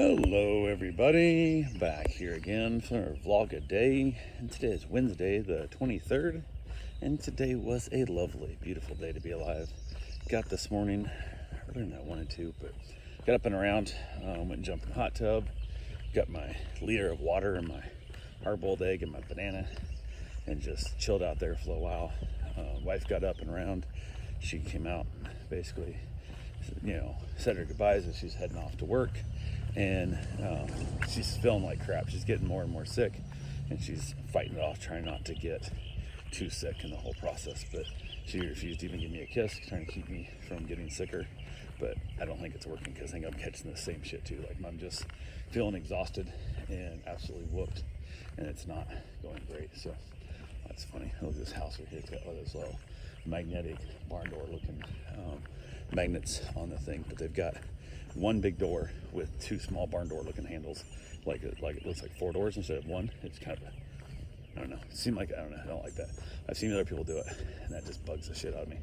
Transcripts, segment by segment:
Hello everybody, back here again for our vlog a day, and today is Wednesday the 23rd, and today was a lovely, beautiful day to be alive. Got this morning, earlier than I wanted to, but got up and around, went and jumped in the hot tub, got my liter of water and my hard-boiled egg and my banana, and just chilled out there for a while. Wife got up and around, she came out and basically, said her goodbyes as she's heading off to work. And she's feeling like crap. She's getting more and more sick, and she's fighting it off, trying not to get too sick in the whole process. But she refused to even give me a kiss, trying to keep me from getting sicker. But I don't think it's working, because I think I'm catching the same shit too. Like, I'm just feeling exhausted and absolutely whooped, and it's not going great. So that's funny. Look at this house right here. It's got all those little magnetic barn door looking magnets on the thing, but they've got one big door with two small barn door looking handles, like it looks like four doors instead of one. It's kind of I don't know. It seemed like, I don't know. I don't like that. I've seen other people do it, and that just bugs the shit out of me.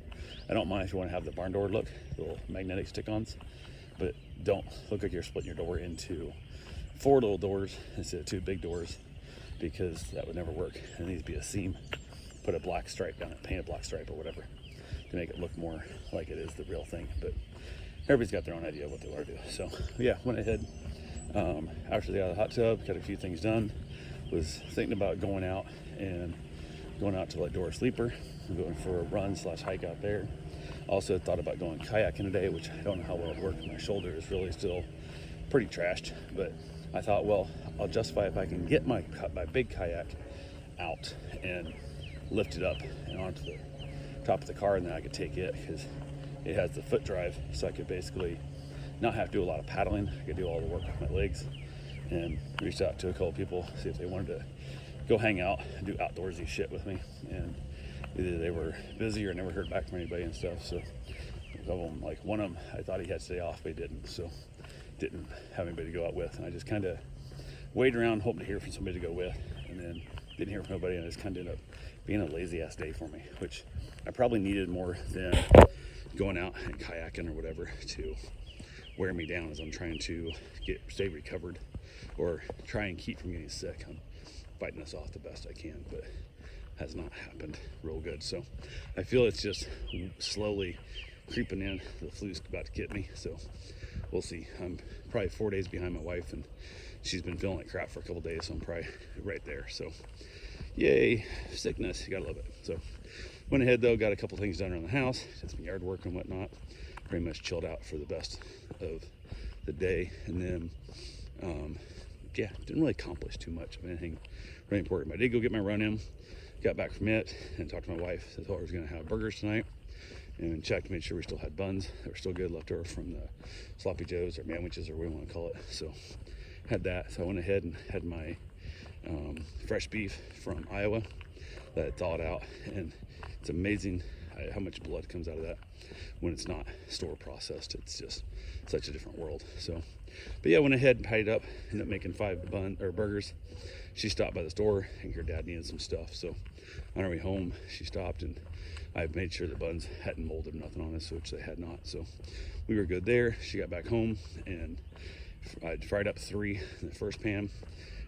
I don't mind if you want to have the barn door look, the little magnetic stick-ons, but don't look like you're splitting your door into four little doors instead of two big doors, because that would never work. It needs to be a seam. Put a black stripe down it, paint a black stripe or whatever, to make it look more like it is the real thing. But everybody's got their own idea of what they want to do. So yeah, went ahead after they got out of the hot tub, got a few things done, was thinking about going out to like Dora Sleeper, going for a run / hike out there. Also thought about going kayaking today, which I don't know how well it worked. My shoulder is really still pretty trashed, but I thought, well, I'll justify if I can get my big kayak out and lift it up and onto the top of the car, and then I could take it, because it has the foot drive, so I could basically not have to do a lot of paddling. I could do all the work with my legs. And reached out to a couple people, see if they wanted to go hang out and do outdoorsy shit with me, and either they were busy or never heard back from anybody and stuff. So a couple of them, like one of them, I thought he had to stay off, but he didn't, so didn't have anybody to go out with. And I just kind of waited around hoping to hear from somebody to go with, and then didn't hear from nobody, and it just kind of ended up being a lazy ass day for me, which I probably needed more than going out and kayaking or whatever to wear me down as I'm trying to stay recovered or try and keep from getting sick. I'm fighting this off the best I can, but has not happened real good. So I feel it's just slowly creeping in. The flu's about to get me, so we'll see. I'm probably 4 days behind my wife, and she's been feeling like crap for a couple days, so I'm probably right there. So yay, sickness, you gotta love it. So went ahead though, got a couple things done around the house, did some yard work and whatnot. Pretty much chilled out for the best of the day, and then yeah, didn't really accomplish too much of anything really important. But I did go get my run in, got back from it, and talked to my wife. I thought we was gonna have burgers tonight, and checked, made sure we still had buns that were still good left over from the sloppy joes or manwiches or whatever you want to call it. So had that. So I went ahead and had my fresh beef from Iowa that I thawed out, and it's amazing how much blood comes out of that when it's not store processed. It's just such a different world. So, but yeah, went ahead and paid up, ended up making 5 burgers. She stopped by the store, and her dad needed some stuff. So on our way home, she stopped, and I made sure the buns hadn't molded or nothing on us, which they had not. So we were good there. She got back home, and I fried up 3 in the first pan.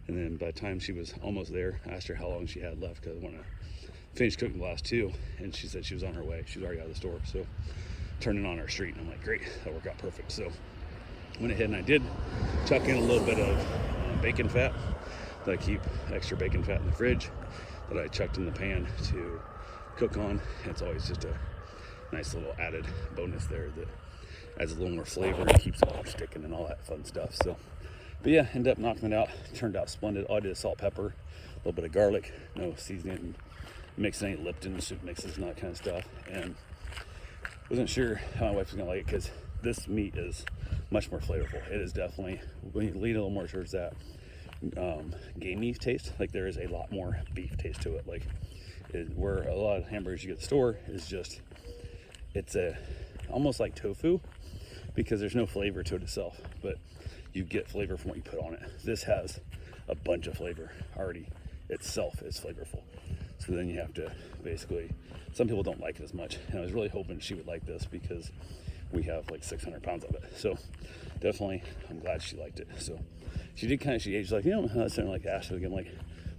And then by the time she was almost there, I asked her how long she had left, because I want to finish cooking the last 2, and she said she was on her way. She was already out of the store, so turning on our street, and I'm like, great, that worked out perfect. So went ahead and I did chuck in a little bit of bacon fat that I keep, extra bacon fat in the fridge that I chucked in the pan to cook on. It's always just a nice little added bonus there that adds a little more flavor and keeps it from sticking and all that fun stuff. So, but yeah, ended up knocking it out. Turned out splendid. All I did is salt, pepper, a little bit of garlic, no seasoning, mixing any Lipton soup mixes and that kind of stuff. And wasn't sure how my wife was gonna like it, because this meat is much more flavorful. It is definitely, when you lean a little more towards that gamey taste, like there is a lot more beef taste to it. Like where a lot of hamburgers you get at the store is just, it's almost like tofu, because there's no flavor to it itself, but you get flavor from what you put on it. This has a bunch of flavor already. Itself is flavorful. So then you have to basically, some people don't like it as much, and I was really hoping she would like this, because we have like 600 pounds of it. So definitely, I'm glad she liked it. So she did kind of, she's like, I was saying, like, asked her again, like,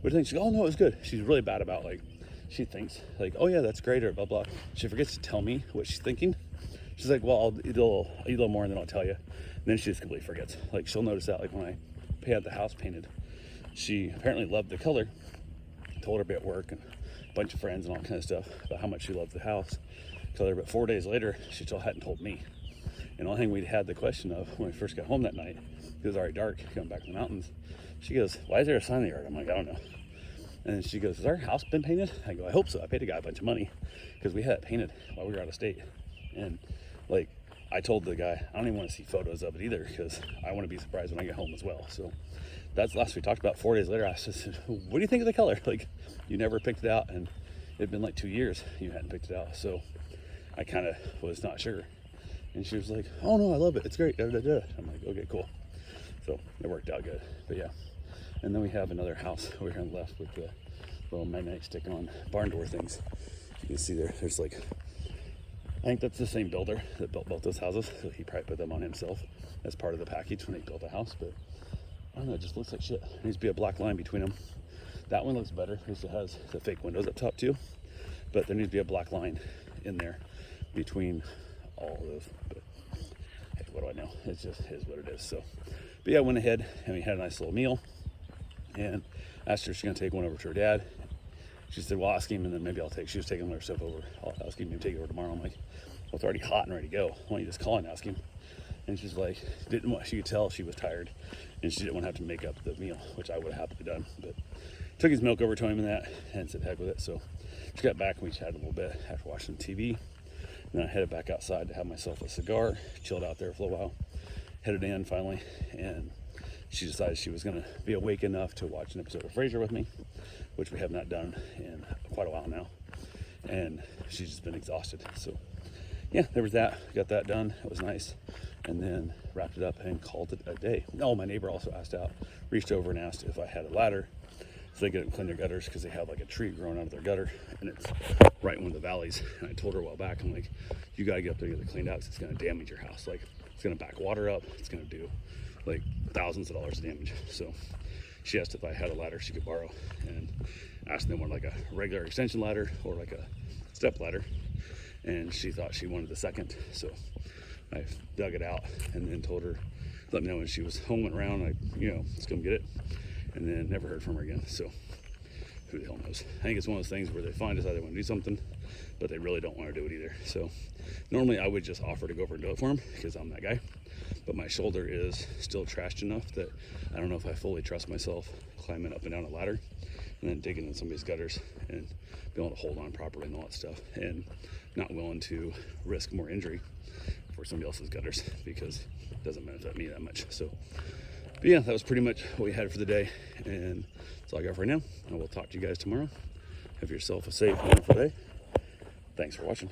what do you think? She's like, oh no, it was good. She's really bad about, like, she thinks like, oh yeah, that's great, or blah blah. She forgets to tell me what she's thinking. She's like, well, I'll eat a little more and then I'll tell you. And then she just completely forgets. Like, she'll notice that, like, when I had the house painted, she apparently loved the color. Told her about work and a bunch of friends and all kind of stuff about how much she loved the house color. But 4 days later, she still hadn't told me. And the only thing we'd had the question of when we first got home that night, it was already dark coming back from the mountains. She goes, why is there a sign in the yard? I'm like, I don't know. And then she goes, has our house been painted? I go, I hope so. I paid a guy a bunch of money because we had it painted while we were out of state. And like, I told the guy, I don't even want to see photos of it either because I want to be surprised when I get home as well. So that's the last we talked about. 4 days later, I said, what do you think of the color? Like, you never picked it out, and it had been like 2 years you hadn't picked it out. So I kind of was not sure. And she was like, oh no, I love it. It's great. Da, da, da. I'm like, okay, cool. So it worked out good. But yeah. And then we have another house over here on the left with the little magnetic stick on barn door things. You can see there's like, I think that's the same builder that built both those houses. So he probably put them on himself as part of the package when he built the house. But I don't know, it just looks like shit. There needs to be a black line between them. That one looks better because it has the fake windows up top too. But there needs to be a black line in there between all of those. But hey, what do I know? It just is what it is. So, but yeah, I went ahead and we had a nice little meal. And asked her if she's gonna take one over to her dad. She said, well, ask him, and then maybe I'll take. She was taking all her stuff over. I'll ask him to take it over tomorrow. I'm like, well, it's already hot and ready to go. Why don't you just call and ask him? And she's like, didn't want. She could tell she was tired, and she didn't want to have to make up the meal, which I would have happily done. But took his milk over to him and that, and said heck with it. So she got back and we chatted a little bit after watching TV. And then I headed back outside to have myself a cigar, chilled out there for a little while. Headed in finally, and she decided she was going to be awake enough to watch an episode of Frasier with me, which we have not done in quite a while now. And she's just been exhausted. So yeah, there was that. Got that done. It was nice. And then wrapped it up and called it a day. Oh, my neighbor also reached over and asked if I had a ladder so they could clean their gutters because they have like a tree growing out of their gutter and it's right in one of the valleys. And I told her a while back, I'm like, you got to get up there and get it cleaned out because it's going to damage your house. Like, it's going to back water up. It's going to do like thousands of dollars of damage. So she asked if I had a ladder she could borrow, and asked them like a regular extension ladder or like a step ladder, and she thought she wanted the second. So I dug it out and then told her, let me know when she was home and around. Let's come get it, and then never heard from her again. So who the hell knows? I think it's one of those things where they find us, they want to do something, but they really don't want to do it either. So normally I would just offer to go over and do it for them because I'm that guy. But my shoulder is still trashed enough that I don't know if I fully trust myself climbing up and down a ladder and then digging in somebody's gutters and being able to hold on properly and all that stuff, and not willing to risk more injury for somebody else's gutters because it doesn't benefit me that much. So, but yeah, that was pretty much what we had for the day, and that's all I got for right now. I will talk to you guys tomorrow. Have yourself a safe, wonderful day. Thanks for watching.